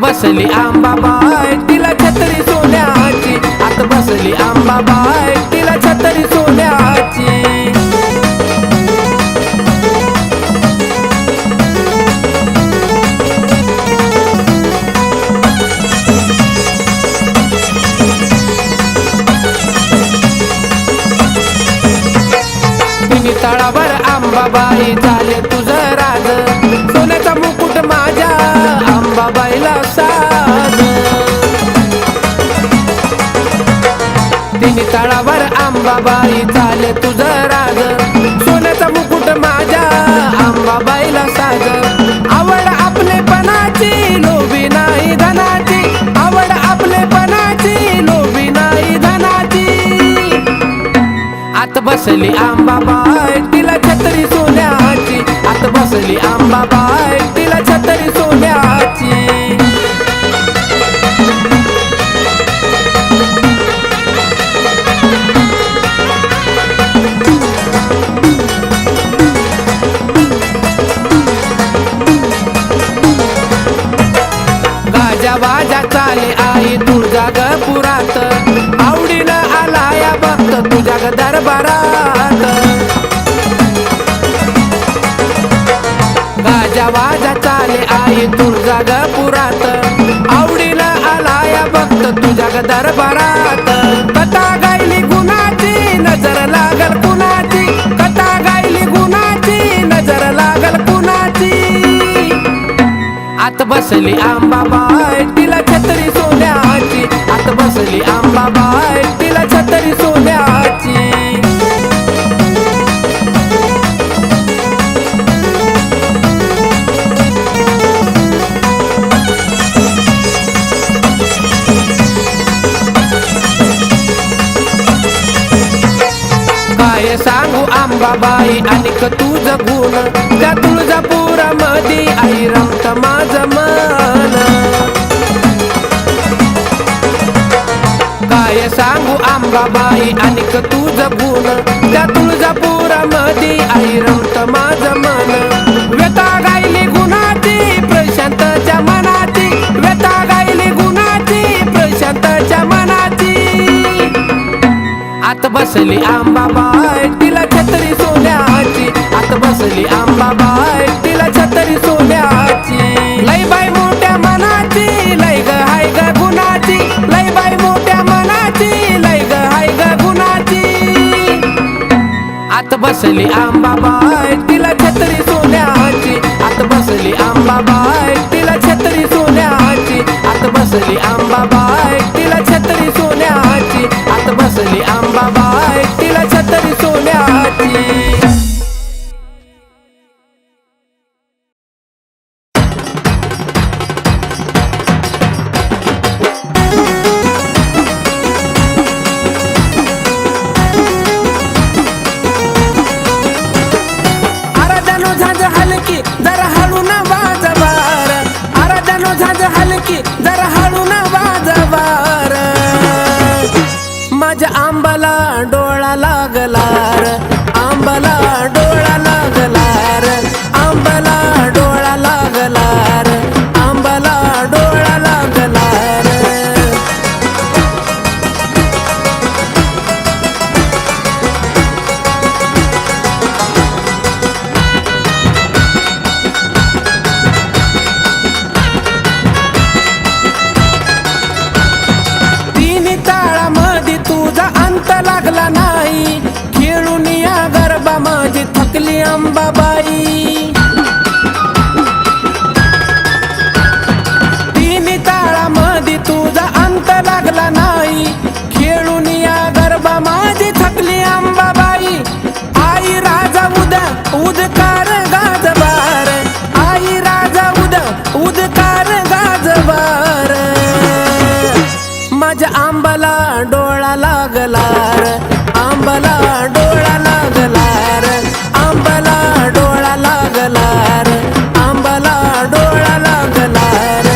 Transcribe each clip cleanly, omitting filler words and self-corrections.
बसली आंबाबाई तिला छत्री सोन्याची, आत बसली आंबाबाई तिला छत्री सोन्याची। तळावर आंबाबाई झाले तुझं राज, सोन्याचा मुकुट माझ्या आंबाबाईला साज। तिन्ही तळावर आंबाबाई झाले तुझं राज, सोन्याचा मुकुट माझ्या आंबाबाईला साज। आवड आपलेपणाची लोभी नाही धनाची, आवड आपलेपणाची लोभी नाही धनाची। आत बसली आंबाबाई तिला छत्री सोन्याची, आत बसली आंबाबाई तिला छत्री सोन्याची। गाजा बाजा चाले आई तुळजापुरात, आवडीनं आला या भक्त तुझ्या दरबारात। गाजा बाजा चाले आई तुळजापुरात, आवडीनं आला या भक्त तुझ्या दरबारात। कथा गायली गुणाची नजर लागल कुणाची, कथा गायली गुणाची नजर लागल कुणाची। आत बसली आंबाबाई तिला छत्री सोन्याची, आत बसली आंबाबाई तिला छत्री सोन्याची। काय सांगू आंबाबाई अनिक तुझं गुण, त्या तुळजापुरामध्ये आई रमत माझं मन। काय सांगू आंबाबाई अनिक तुझं गुण, त्या तुळजापुरामध्ये आई रमत माझं मन। व्यथा गायली गुणाची प्रशांतच्या मनाची, व्यथा गायली गुणाची प्रशांतच्या मनाची। आत बसली आंबाबाई तिला छत्री सोन्याची, आत बसली आंबाबाई तिला छत्री सोन्याची। लय बाई मोठ्या मनाची लय ग हाय ग गुणाची, लय बाई मोठ्या मनाची लय ग हाय ग गुणाची। आत बसली आंबाबाई तिला छत्री सोन्याची, आत बसली आंबाबाई तिला छत्री सोन्याची, आत बसली आंबाबाई तिला छत्री सोन्याची, आत बसली आंबाबाई तिला छत्री सोन्याची। आराधनो झांज हलकी जरा हळू न वाजवार, आराधनो झांज हलकी जरा हळू न वाजवार। माझ्या आंबाला डोळा लागलार, आंबाला डोळा लागलार, आंबाला डोळा लागलार, आंबाला डोळा लागलार। तिन्ही ताळामध्ये तुझा अंत लागला नाही, खेळून या गरबा माझी थकली अंबाबाई। तिन्ही ताळामध्ये तुझा अंत लागला नाही, खेळून या गरबा माझी थकली अंबाबाई। आई राजा उद्या उदकार गाजवार, आई राजा उद्या उदकार गाजवार। माझ्या आंबाला डोळा लागलार, आंबाला डोळा लागलार, आंबाला डोळा लागलार, आंबाला डोळा लागलार।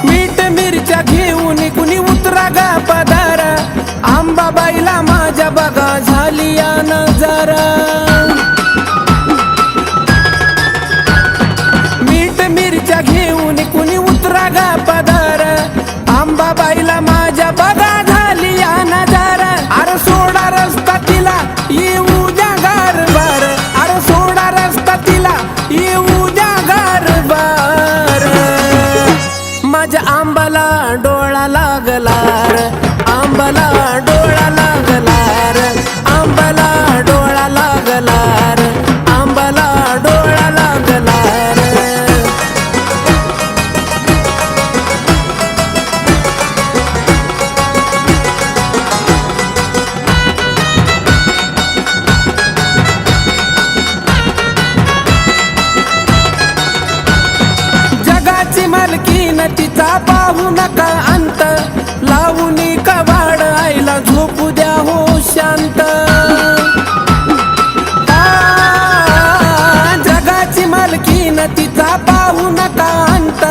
मीठ मिरच्या घेऊन कुणी उतरा गा पदार, आंबाबाईला माझ्या बघा झाली या नजर। बाजार मीठ मिरच्या घेऊन कुणी उतरा गा पदार आंबाबाईला माझ्या बघा झाली या नजारा अरे सोडा रस्ता तिला येऊ द्या गारबार अरे सोडा रस्ता तिला येऊ द्या गारबार माझ्या आंबाला डोळा लागला रे आंबाला डोळा लागला रे आंबाला डोळा लागला रे आंबाला डोळा लागला रे जगाची मालकीन तिचा पाहू नका अंत लावूनी कवाड आईला झोपू द्या हो शांत जगाची मालकीन तिचा पाहू नका अंत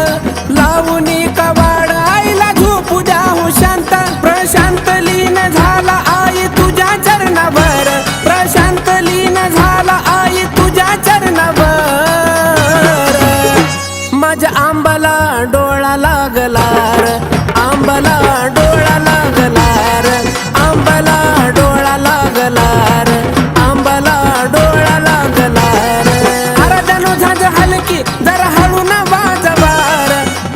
लावूनी कवाड आईला झोपू द्या हो शांत प्रशांत लीन झाला आई तुझ्या चरणावर प्रशांत लीन झाला आई तुझ्या चरणावर माझ्या आंबाला डोळा लागला रे आंबाला डोळा लागला रे आंबाला डोळा लागला रे आंबाला डोळा लागला रे आराधनो झांज हलकी जरा हळू ना वाजवार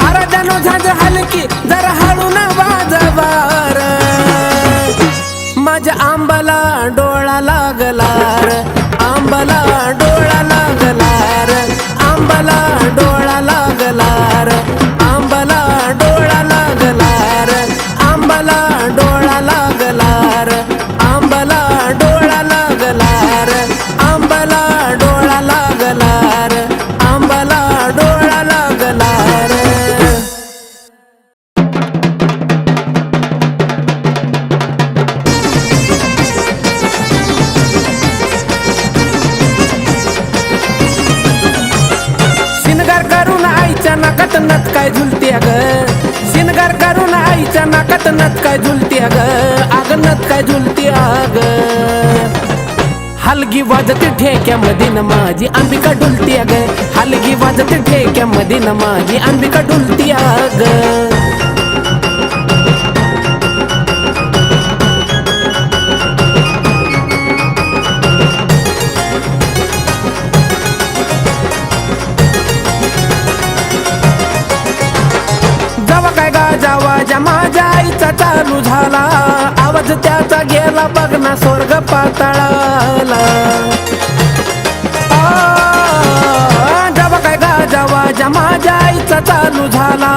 आराधनो झांज हलकी जरा हळू ना वाजवार माझ्या आंबाला डोळा लागला रे आंबाला डोळा लागला रे आंबाला डोळा लागला रे आंबाला डोळा लागला रे आंबाला डोळा लागला रे आंबाला डोळा लागला रे आंबाला डोळा लागला रे आंबाला डोळा लागला रे शिनगार करून आईच्या नाकात नत काय झुलती ग शिनगार करून आईच्या नाकात नत काय झुलती ग आग नत काय झुलती आग हलगी वाजते ठेक्यामध्ये न माझी अंबिका डुलती ग हलगी वाजते ठेक्यामध्ये न माझी अंबिका डुलती ग जावा काय गाजावा ज्या माझ्या आईचा चालू झाला आवाज त्याचा गेला बघ ना स्वर्ग पाताळाला जावा काय गाजावा ज्या माझ्या आईचा चालू झाला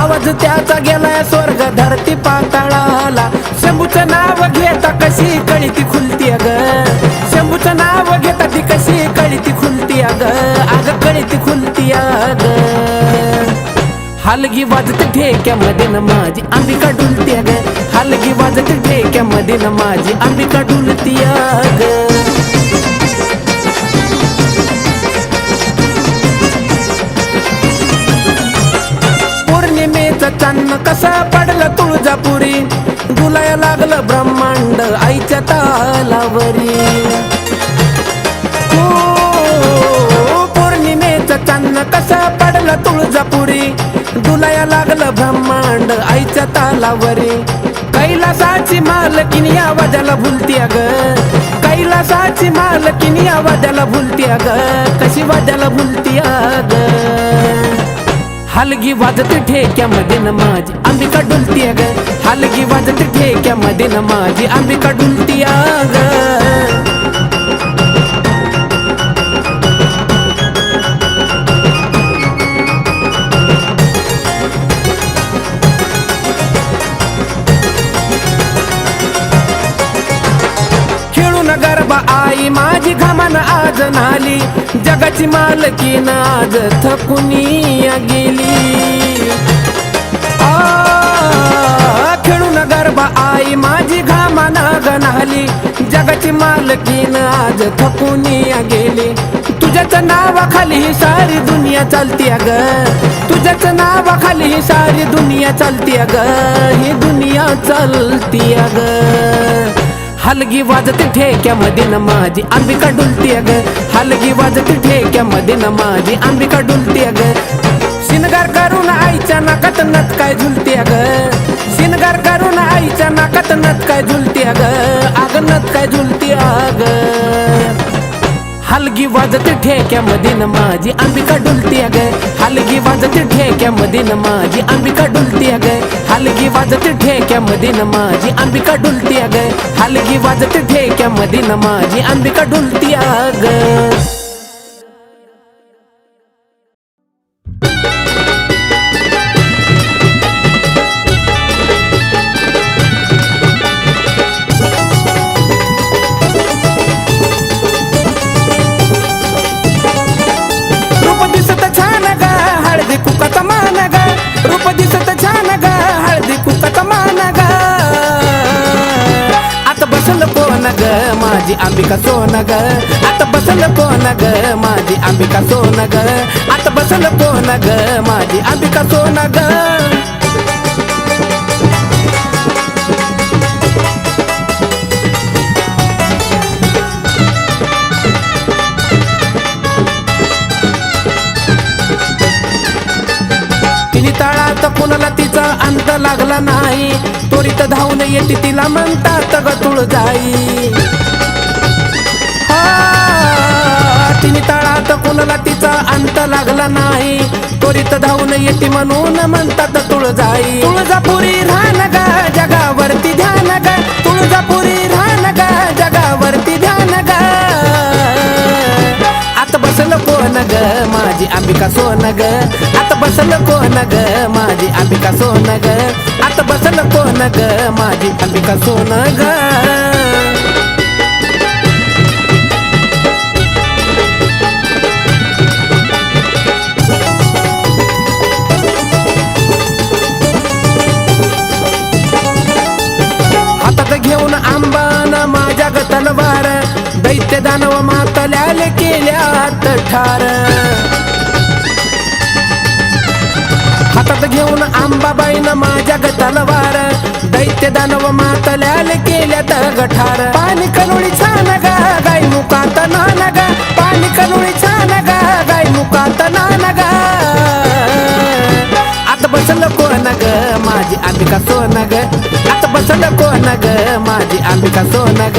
आवाज त्याचा गेलाय स्वर्ग धरती पाताळाला शंभूचं नाव घेता कशी कळी ती खुलती ग शंभूचं नाव घेता ती कशी कळी ती खुलती ग अग कळी ती खुलती ग हलगी वाजते ठेक्यामध्ये न माझी अंबिका डुलती ग हलगी वाजते ठेक्यामध्ये न माझी अंबिका डुलती ग पौर्णिमेचं चांदणं कसं पडलं तुळजापुरी डुलाय लागलं ब्रह्मांड आईच्या तालावरी पौर्णिमेचं चांदणं कसं पडलं तुळजापुरी डुलाया लागलं ब्रह्मांड आईच्या तालावरी कैलासाची मालकीनी आवाजाला भुलती ग कैलासाची मालकीनी आवाजाला भुलती ग कशी वाजाला भुलती ग हलगी वाजते ठेक्यामध्ये न माझी अंबिका डुलती ग हलगी वाजते ठेक्यामध्ये न माझी अंबिका डुलती ग गरबा आई माझी घामान आज नाली जगाची मालकीन आज थकुनी गेली खेळून गरबा आई माझी घामान गणाली जगाची मालकीन आज थकुनी गेली तुझ्याच नावाखाली ही सारी दुनिया चालती ग तुझ्याच नावाखाली ही सारी दुनिया चालती ग ही दुनिया चालती ग हलगी वाजते ठेक्यामध्ये न माझी अंबिका डुलती ग, हलगी वाजते ठेक्यामध्ये न माझी अंबिका डुलती ग. शिनगार करून आईच्या नाकात नथ काय झुलती ग, शिनगार करून आईच्या नाकात नथ काय झुलती ग, अग नथ काय झुलती अग. हलगी वाजते ठेक्यामध्ये न माझी अंबिका डुलती ग, हलगी वाजते ठेक्यामध्ये न माझी अंबिका डुलती ग, हलगी वाजते ठेक्यामध्ये न माझी अंबिका डुलती ग, हलगी वाजते ठेक्यामध्ये न माझी अंबिका डुलती ग. माझी अंबिका सोन ग, आता बसल कोण ग, माझी अंबिका सोन ग, आता बसल कोण ग, माझी अंबिका सोन ग. तिने तळात कुणाला तिचा अंत लागला नाही, त्वरित धावून येते तिला म्हणतात ग तुळजाई. तिने तळात कुणाला तिचा अंत लागला नाही, त्वरित धावून येते म्हणून म्हणतात तुळजाई. तुळजापुरी राहण ग, जगावरती ध्यान ग, तुळजापुरी राहण ग, जगावरती ध्यान ग. आता बसल कोण ग, माझी अंबिका सोन ग, आता बसल कोण ग, माझी अंबिका सोन ग, आता बसल कोण ग, माझी अंबिका सोन ग. घेऊन आंबान माझ्या ग तलवार, दैत्य दानव मातल्याले केल्यात ठार. हातात घेऊन आंबाबाईनं माझ्या ग तलवार, दैत्य दानव मातल्याले केल्यात गठार. पाणी कनुळी छान ग, गाई मुकात नान ग, पाणी कनुळी छान ग, गाई मुकात नान ग. आता बसल कोण ग, माझी अंबिका सोन ग, आता बसल कोण ग, माझी अंबिका सोन ग,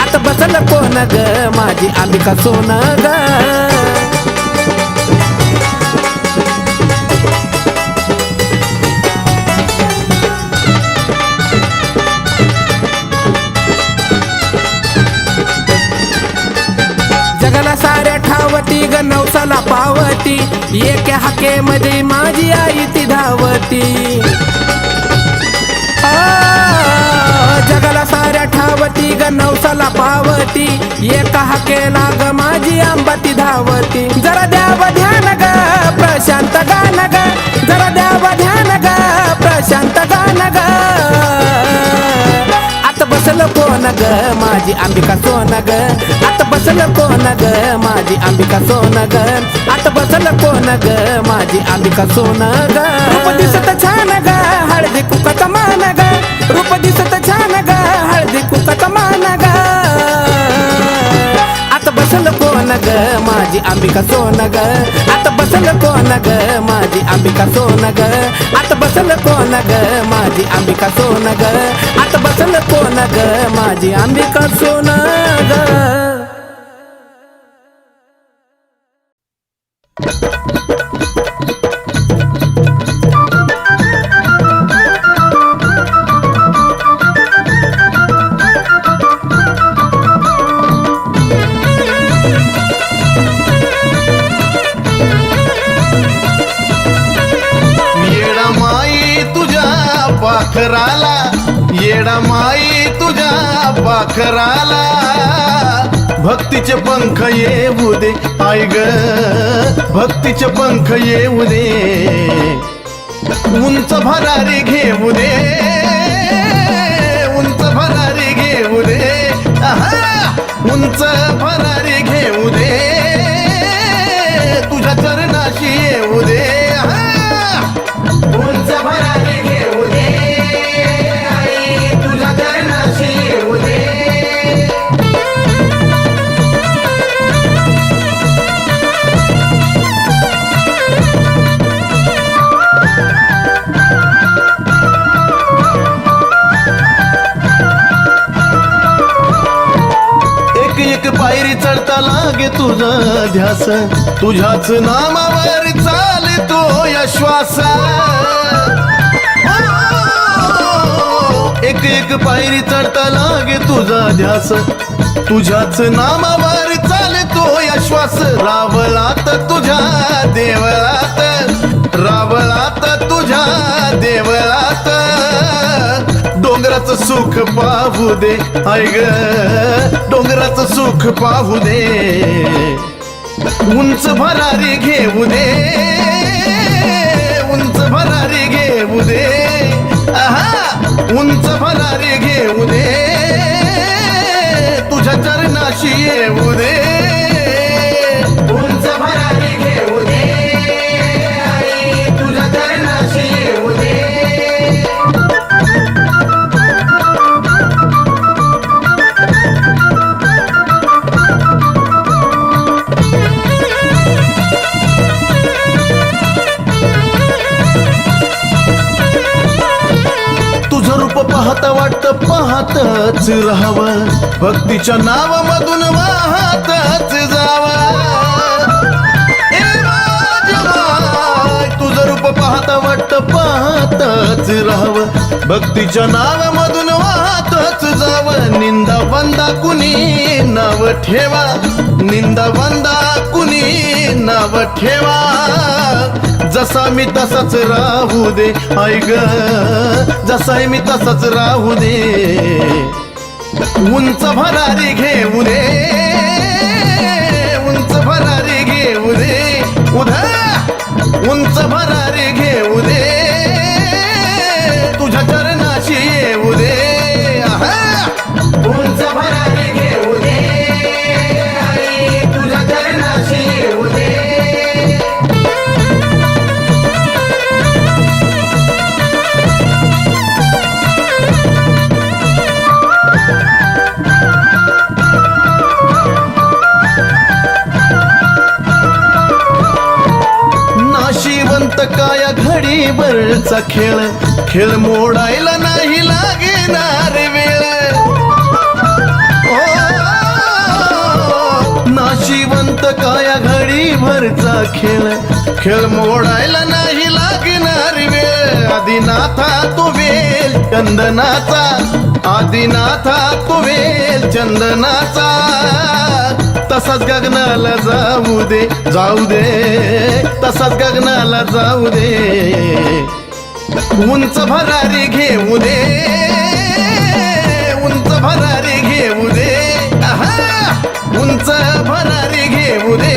आता बसल कोण ग, माझी अंबिका सोन ग. जगाला साऱ्या ठावती ग, नवसाला पावती, एका हाकेमध्ये माझी आई ती धावती. जगाला साऱ्या ठावती ग, नवसाला पावती, एका हाकेला ग माझी अंबा ती धावती. जरा द्याव ध्यान ग, प्रशांत गान ग, जरा द्याव ध्यान ग, प्रशांत गान ग. आता बसल कोण ग, माझी अंबिका सोन ग, आता बसल कोण ग, माझी अंबिका सोन ग, आता बसल कोण ग, माझी अंबिका सोन ग. रूप दिसत छान ग, हळदी कुकात मान ग, रूप दिसत छान ग, हळदी कुकात मान ग. आता बसल कोण ग, माझी अंबिका सोन ग, आता बसल कोण ग, माझी अंबिका सोन ग, आता बसल कोण ग, माझी अंबिका सोन ग, आता बसल कोण ग, माझी अंबिका सोन ग. पाखराला येडा माई तुझ्या पाखराला, भक्तीचे पंख येऊ दे आई ग, भक्तीचे पंख येऊ दे. उंच भरारी घेऊ दे, उंच भरारी घेऊ दे, उंच भरारी घेऊ दे, तुझ्या चरणाशी येऊ दे. उंच भरारी घेऊ दे, आई तुझ्या चरणाशी येऊ दे. चढता लागे तुझा ध्यास तुझ्याच नामावर चालतो या श्वास एक एक पायरी चढता लागे तुझा ध्यास तुझ्याच नामावर चालतो या श्वास रावलात तुझ्या देवळात रावलात तुझ्या देवळात डोंगराचं सुख पाहू दे ऐ ग डोंगराचं सुख पाहू दे उंच भरारी घेऊ दे उंच भरारी घेऊ दे आहा उंच भरारी घेऊ दे तुझ्या चरणाशी येऊ दे उंच भरारी घेऊ दे आई तुझ्या चरणाशी येऊ दे पाहता वाटतं पाहतच राहावं भक्तीच्या नावामधून वाहतच जावं तुझं रूप पाहता वाटतं पाहतच राहावं भक्तीच्या नावामधून वाहतच जावं निंदा वंदा कुणी नाव ठेवा निंदा वंदा कुणी नाव ठेवा जसा मी तसाच राहू दे ऐ ग जसा मी तसाच राहू दे उंच भरारी घेऊ दे उंच भरारी घेऊ दे उधा उंच भरारी घेऊ दे तुझ्या चरणाशी येऊ दे उंच भरारी घेऊ दे आई तुझ्या चरणाशी येऊ दे काया घडीभरचा खेळ खेळ मोडायला नाही लागणार वेळ नाशिवंत काया घडीभरचा खेळ खेळ मोडायला नाही लागणार वेळ आदिनाथा तू वेल चंदनाचा आदिनाथा तू वेल चंदनाचा तसाच गगनाला जाऊ दे तसाच गगनाला जाऊ दे उंच भरारी घेऊ दे उंच भरारी घेऊ दे आहा उंच भरारी घेऊ दे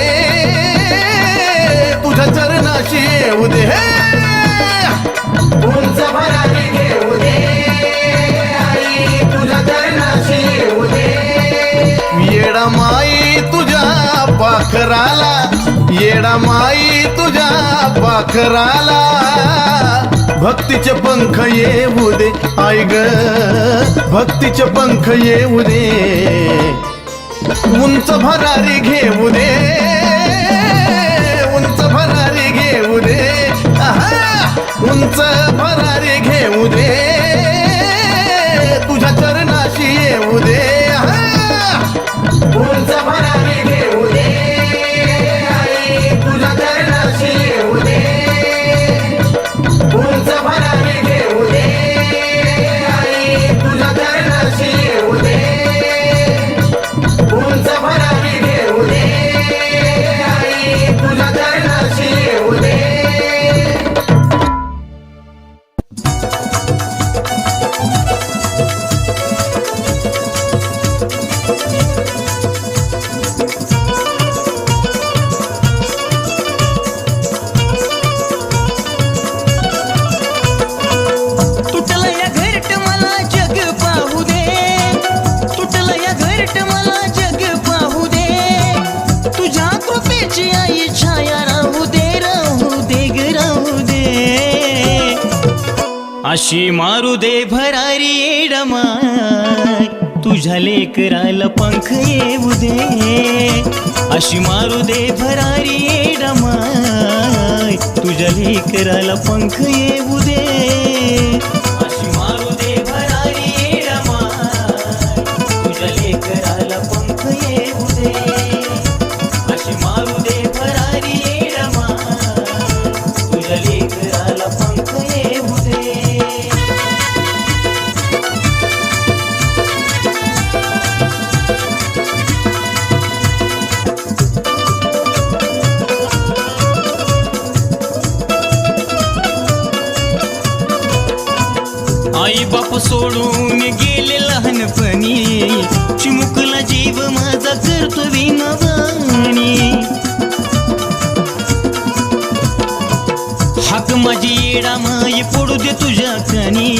तुझ्या चरणाशी येऊ दे उंच भरारी घेऊ दे आई तुझ्या चरणाशी येऊ दे येडा माई तुझ्या पाखराला येडा माई तुझ्या पाखराला भक्तीचे पंख येऊ दे ऐ ग भक्तीचे पंख येऊ दे उंच भरारी घेऊ दे उंच भरारी घेऊ दे आहा उंच भरारी घेऊ दे तुझ्या चरणाशी येऊ दे उंच भरारी घेऊ दे आई तुझ्या चरणाशी येऊ दे उंच भरारी घेऊ दे आई तुझ्या चरणाशी येऊ दे उंच भरारी घेऊ दे आई तुझ्या चरणाशी येऊ दे अशी मारू दे भरारी येडमाय तुझ्या लेकराला पंख येऊ दे अशी मारू दे भरारी येडमाय तुझ्या लेकराला पंख येऊ दे अशी मारू दे भरारी येडमाय तुझ्या लेकराला पंख येऊ दे आई बाप सोडून गेले लहानपणी, चिमुकला जीव माझा करतो विनवाणी. हाक माझी येडा माई पडू दे तुझ्या कानी,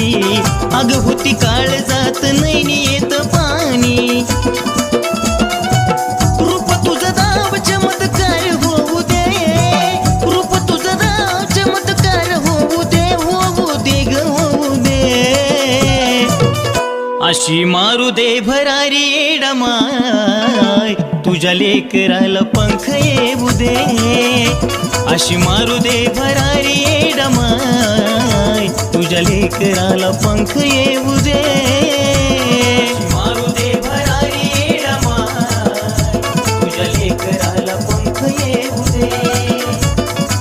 अग होती काळ जात नाही येत पाणी. रूप तुझं दाव चमत्कार होऊ दे, रूप तुझं दाव चमत्कार होऊ दे, होऊ दे ग होऊ दे. अशी मारू दे भरारी येडा माय, तुझ्या लेकराला पंख येऊ दे. अशी मारू दे भरारी येडा माय, तुझ्या लेकराला पंख येऊ दे. मारू दे भरारी येडा माय, तुझ्या लेकराला पंख येऊ दे.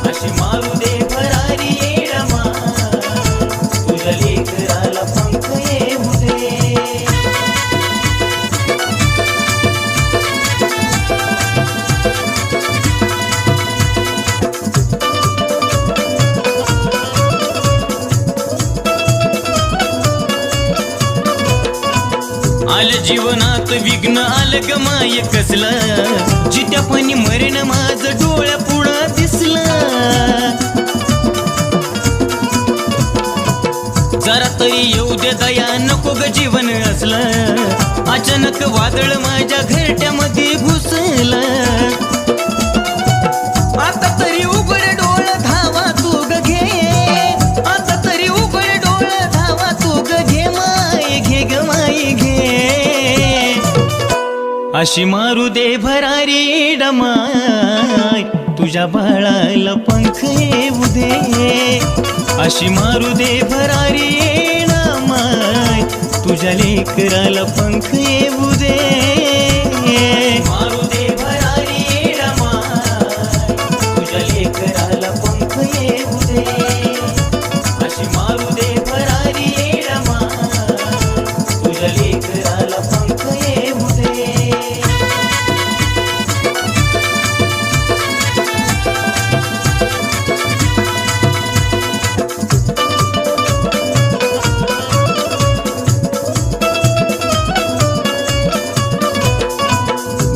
अशी मारू दे भरारी येडा माय, तुझ्या लेकराला पंख येऊ दे. आलं जीवनात विघ्न आलं ग माय कसलं, जित्या पाणी मरण माझं डोळ्या पुढं दिसलं. जरा तरी येऊ दे दया नको ग जीवन असलं, अचानक वादळ माझ्या घरट्यामध्ये घुसलं. आता तरी उघड डोळ धावा तू ग घे, आता तरी उघड डोळ धावा तू ग घे माय, घे ग माय घे. अशी मारू दे भरारी येडा माय, तुझ्या बाळाला पंख येऊ दे. अशी मारू दे भरारी येडा माय, तुझ्या लेकराला पंख येऊ दे. मारू दे भरारी येडा माय, तुझ्या लेकराला पंख येऊ दे. अशी मारू दे भरारी येडा माय, तुझ्या लेकराला पंख येऊ दे.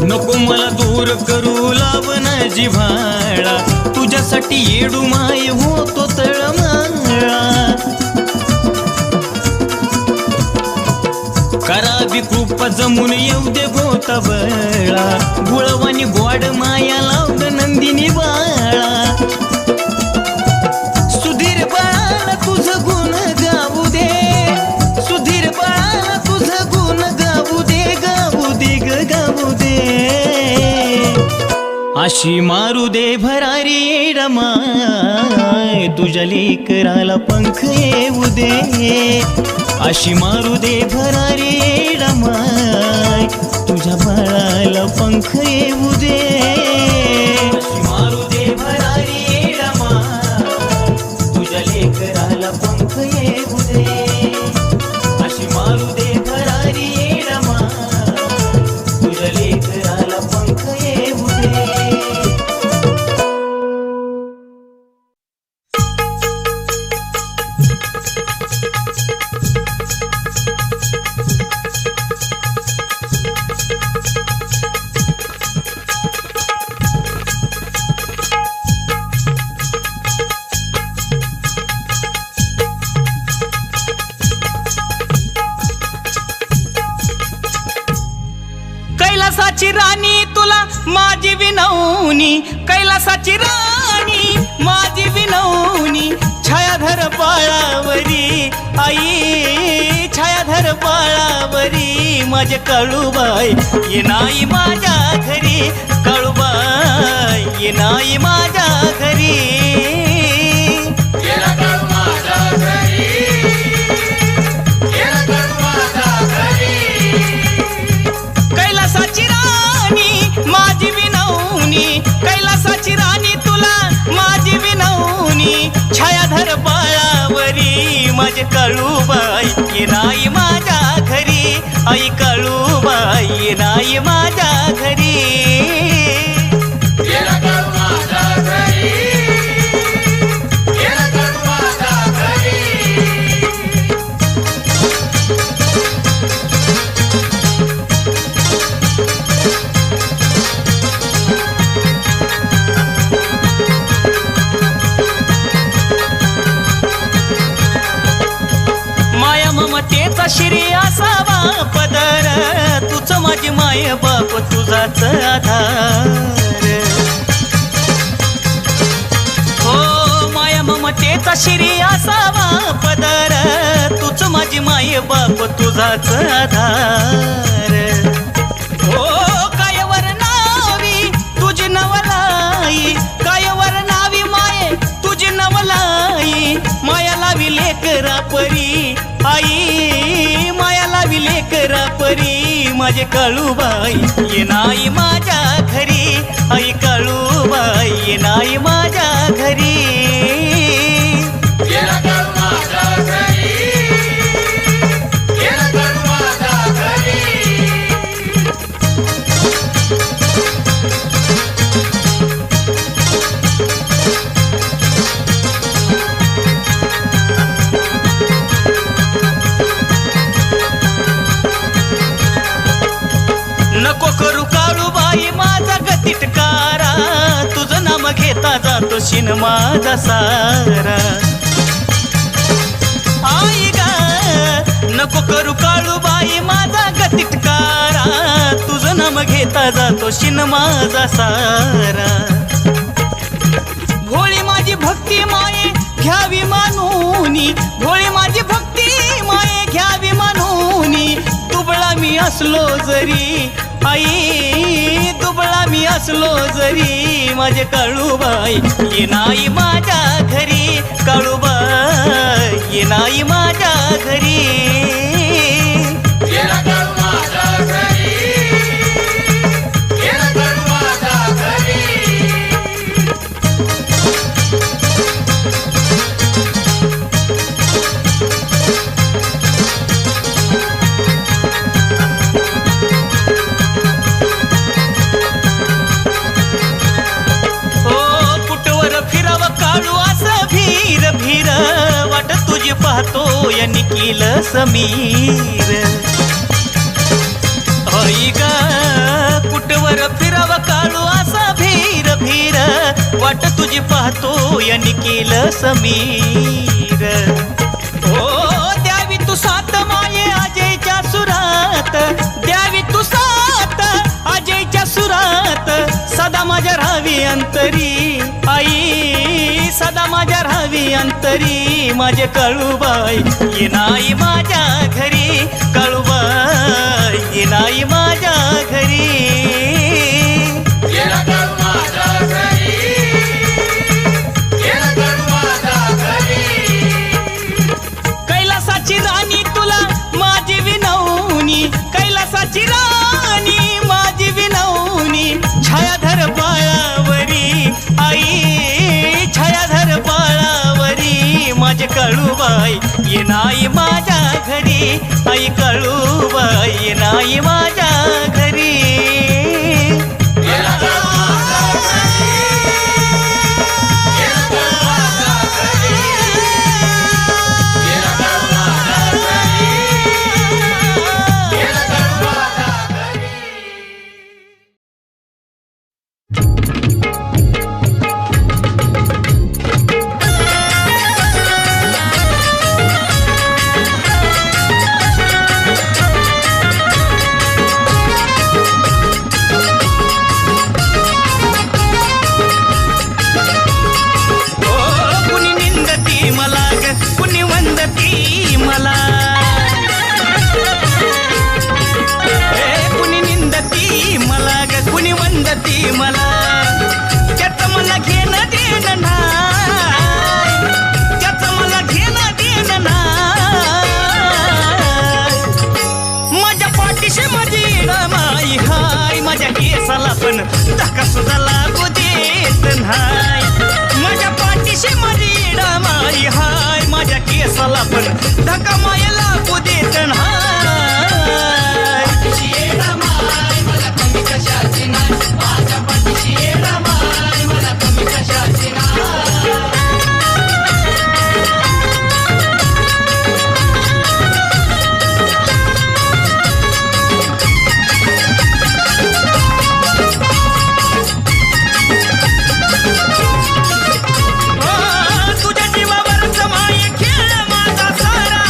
नको मला दूर करू लावना जिव्हाळा, तुझ्यासाठी येडू माय होतो तळमाळा. करावी कृपा जमून येऊ दे गोता बळा, गुळवानी गोड माया लावग नंदिनी बाळा. सुधीर बाळाला तुझं गुण गाऊ दे, सुधीर बाळाला तुझं गुण गाऊ दे, गाऊ दे ग गाऊ दे. अशी मारू दे भरारी येडा माय, तुझ्या लेकराला पंख येऊ दे. अशी मारू दे भरारी येडा माय, तुझ्या बाळाला पंख येऊ दे. अशी मारू दे भरारी येडा माय, तुझ्या लेकराला पंख येऊ दे. अशी मारू दे भरारी येडा माय, तुझ्या लेकराला पंख येऊ दे. कैलासाची राणी तुला माझी विनवणी, कैलासाची राणी माझी विनवणी. छायाधर बाळावरी आई, छायाधर बाळावरी माझे काळूबाई ये नाही माझ्या घरी, काळूबाई ये नाही माझ्या घरी. कैलासाची राणी माझी विनवणी, कैलासाची राणी तुला माझी विनवणी. छायाधर बाळावरी माझे काळूबाई ये नाही माझ्या घरी, आई काळूबाई ये नाही माझ्या घरी. माय बाप तुझाच आधार. हो माया ममतेचा शिरी असावा पदर, तूच माझी माय बाप तुझाच आधार. हो कायवर नावी तुझी नवलाई, कायवर नावी माये तुझी नवलाई. माया लावी लेकरा परी आई, माया लावी लेकरा परी. माझे काळूबाई ये नाही माझ्या घरी, आई काळूबाई ये नाही माझ्या घरी. नको करू काळूबाई माझा गतिटकारा, तुझं नाम घेता जातो शिन माझा सारा. आई ग नको करू काळूबाई माझा गतिटकारा, तुझं नाम घेता जातो शिन माझा सारा. भोळी माझी भक्ती माये घ्यावी मानूनी, भोळी माझी भक्ती माये घ्यावी मानूनी. दुबळा मी असलो जरी आई, दुबळा मी असलो जरी. माझे काळूबाई ये नाही माझ्या घरी, काळूबाई ये नाही माझ्या घरी. भीर वाट तुझी पाहतो या निखिल समीर. होई ग कुटवर फिराव काळू असा भीर भीर, वाट तुझी पाहतो या निखिल समीर. हो द्यावी तू साथ माये अजयच्या सुरात, द्यावी तू साथ अजयच्या सुरात. सदा माझ्या राहावी अंतरी आई, सदा माझ्या राहावी अंतरी. माझे काळूबाई ये नाही माझ्या घरी, काळूबाई ये नाही माझ्या घरी. कैलासाची राणी तुला माझी विनवणी, कैलासाची राणी माझी विनवणी. छायाधर बाळावरी आई, छायाधर बाळावरी. माझे काळूबाई ये नाही माझ्या घरी, आई काळूबाई ये नाही माझ्या घरी. पण धक्का सुद्धा लागू देत नाही. माझ्या पाठीशी माझी डामाई हाय, माझ्या केसाला पण धक्का माया लागू देत नाही. मला कमी कशाची नाही, माझ्या पाठीशी डामाई मला कमी कशाची नाही. तुझ्या जीवावरच माये खेळ माझा सारा,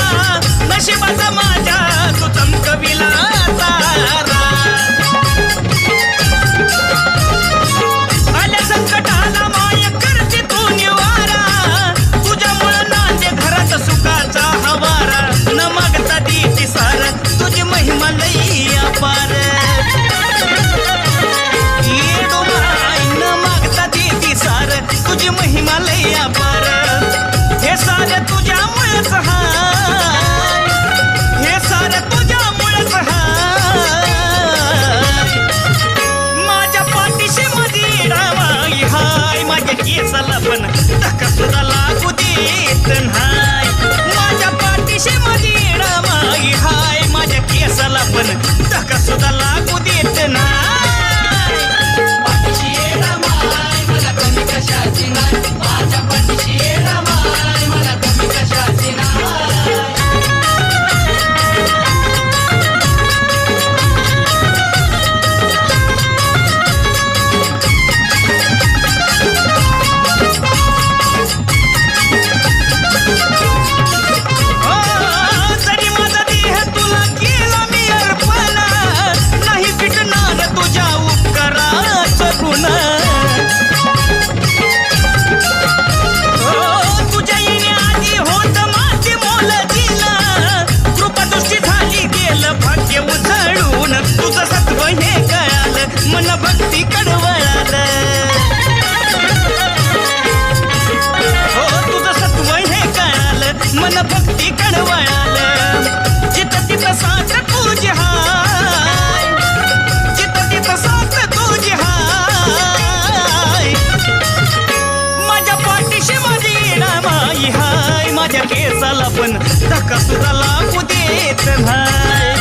धक्का सुद्धा लागू देत नाही.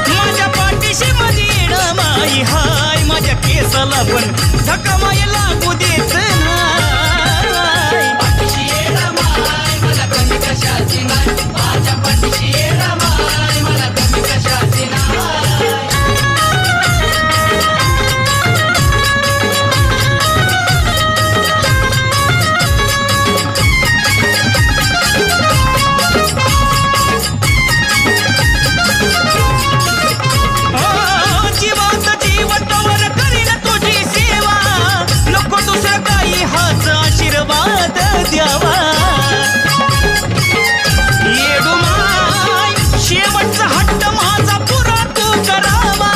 माझ्या पाठीशी माझी माई हाय, माझ्या केसाला पण धक्का माय लागू देत नाही. जीवात जीवतावर करीन तुझी सेवा, नको दुसरं काही हाच आशीर्वाद द्यावा. येडू माय शेवटचा हट्ट माझा पुरा तू करावा,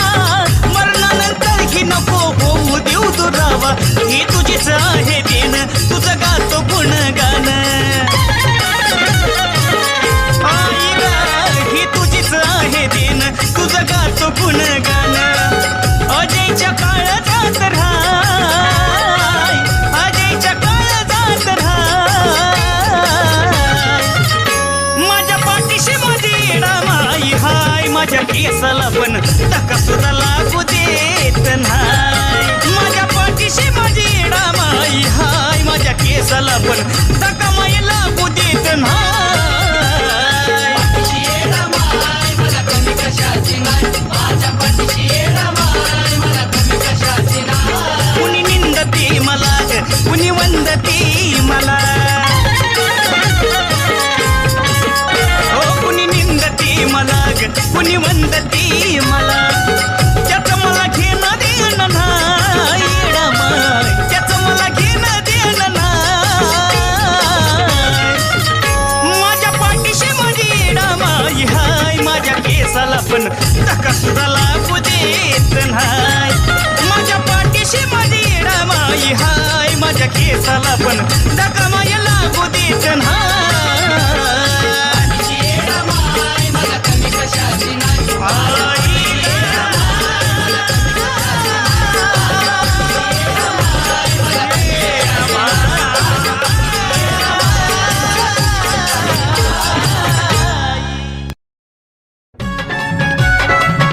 मरणानंतर ही नको होऊ देऊ दुरावा. ही तुझीच आहे देण, तुझं गातो गुणगान. ही तुझीच आहे देण, तुझं गातो गुणगान. अजयच्या काळजात राहाय, अजयच्या काळजात राहाय. माझ्या पाठीशी माझी माई हाय, माझ्या केसाला पण धक्का सुद्धा लागू देत नाही. माझ्या पाठीशी माझी माई हाय, माझ्या केसाला पण धक्का माय लागू देत नाही. कुणी निंदते मला, कुणी वंदते मला. हो कुणी निंदते मला, कुणी वंदते मला. त्याचं मला घेणं देणं नाही, त्याचं मला घेणं देणं नाही. माझ्या पाठीशी माझी माई हाय, माझ्या केसाला पण धक्का सुद्धा लागू देत नाही. माझ्या पाठीशी माझी माई हाय, माझ्या केसाला पण धक्का माय लागू देत नाही.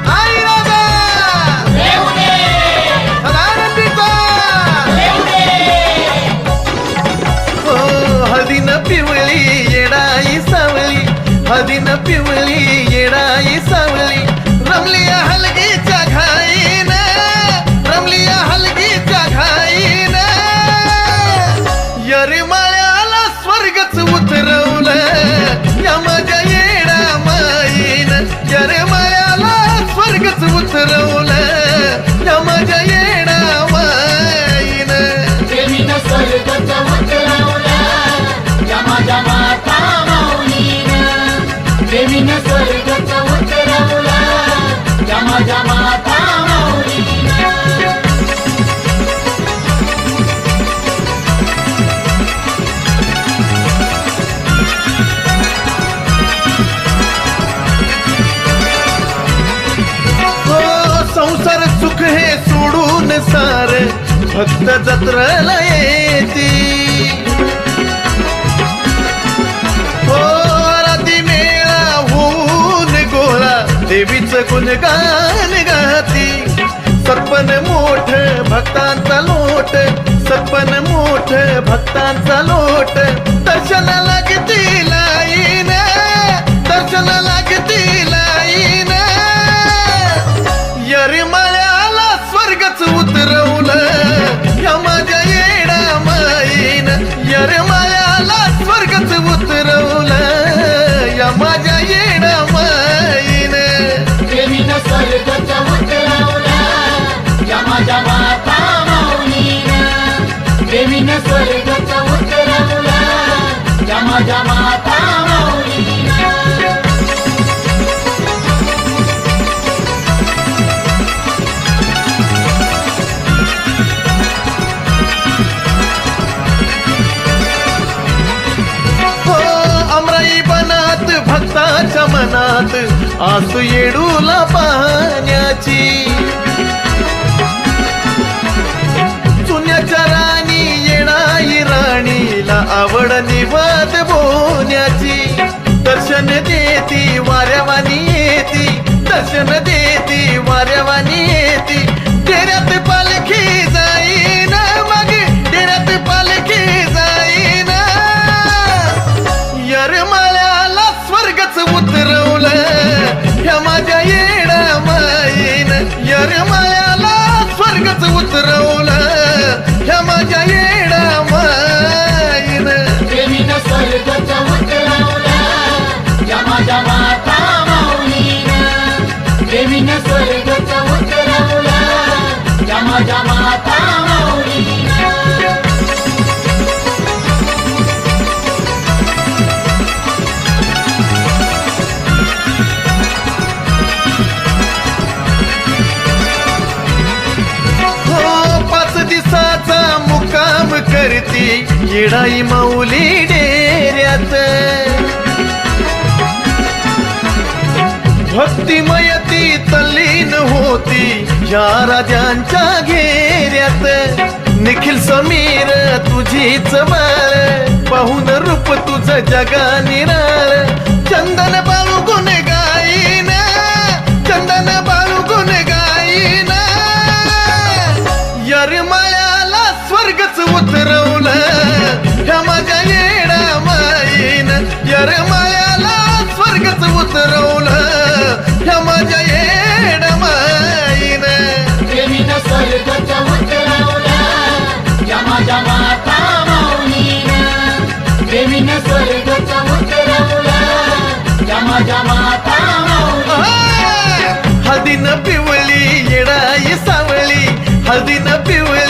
आई राजा सदानंदीचा हो हळदीन पिवळी येडाई सावली, हळदीन पिवळी येडाई सावली. रमली हलगीच्या घाईन, रमली हलगीच्या घाईन. यरमाळ्याला स्वर्गच उतरवलं या माझ्या येडा माईन. यरमाळ्याला स्वर्गच उतरवलं या माझ्या येडा माईन. देवीनं स्वर्गच उतरवलं या माझ्या माता माऊलीनं. देवीनं स्वर्गच उतरवलं या माझ्या माता माऊलीनं. हो संसार सुख हे सोडून सार भक्त जत्रेला येती. हो राती मेळा होऊन गोळा देवीचं गुणगान गाती. सत्पन मोठ भक्तांचा लोट, सत्पन मोठ भक्तांचा लोट. दर्शन लागती लाईन, दर्शन लागती लाईन. यरमाळ्याला स्वर्गच उतरवलं या माझ्या येडा माईन. यरमाळ्याला स्वर्गच उतरवलं या माझ्या येडा माईन. देवीनं स्वर्गच उतरवलं या माझ्या माता माऊलीनं. देवीनं स्वर्गच उतरवलं या माझ्या माता माऊलीनं. भक्ताच्या मनात आसू येडूला पाहण्याची. चुन्याच्या राणी येणाई राणीला आवड निवाद बोलण्याची. दर्शन देती दर्शन देती वाऱ्यावानी येती डेऱ्यात पालखी जाईन मग डेऱ्यात पालखी जाईन येरमाळ्याला स्वर्गच उतरवलं ह्या माझ्या येडा माईन येरमाळ्याला स्वर्गच उतरवलं ह्या माझ्या येडा माईन प्रेमीनं स्वर्गच उतरवला या माझ्या माता माऊलीनं प्रेमीनं स्वर्गच उतरवला या माझ्या माता माऊलीनं हो 5 दिवसाचा मुक्काम करती येडाई माऊली डेऱ्यात भक्तिमयती तल्लीन होती या राजांच्या घेऱ्यात निखिल समीर तुझीच बाळ पाहून रूप तुझं जगा निराळ चंदन बाळू गुण गाईन चंदन बाळू गुण गाईन येरमाळ्याला स्वर्गच उतरवलं ह्या माझ्या येडा माईन येरमाळ्याला स्वर्गच उतरवलं ह्या माझ्या येडा माईन प्रेमीनं स्वर्गच उतरवला या माझ्या माता माऊलीनं प्रेमीनं स्वर्गच उतरवला या माझ्या माता माऊलीनं हळदीनं पिवळी येडाई सावळी हळदीनं पिवळी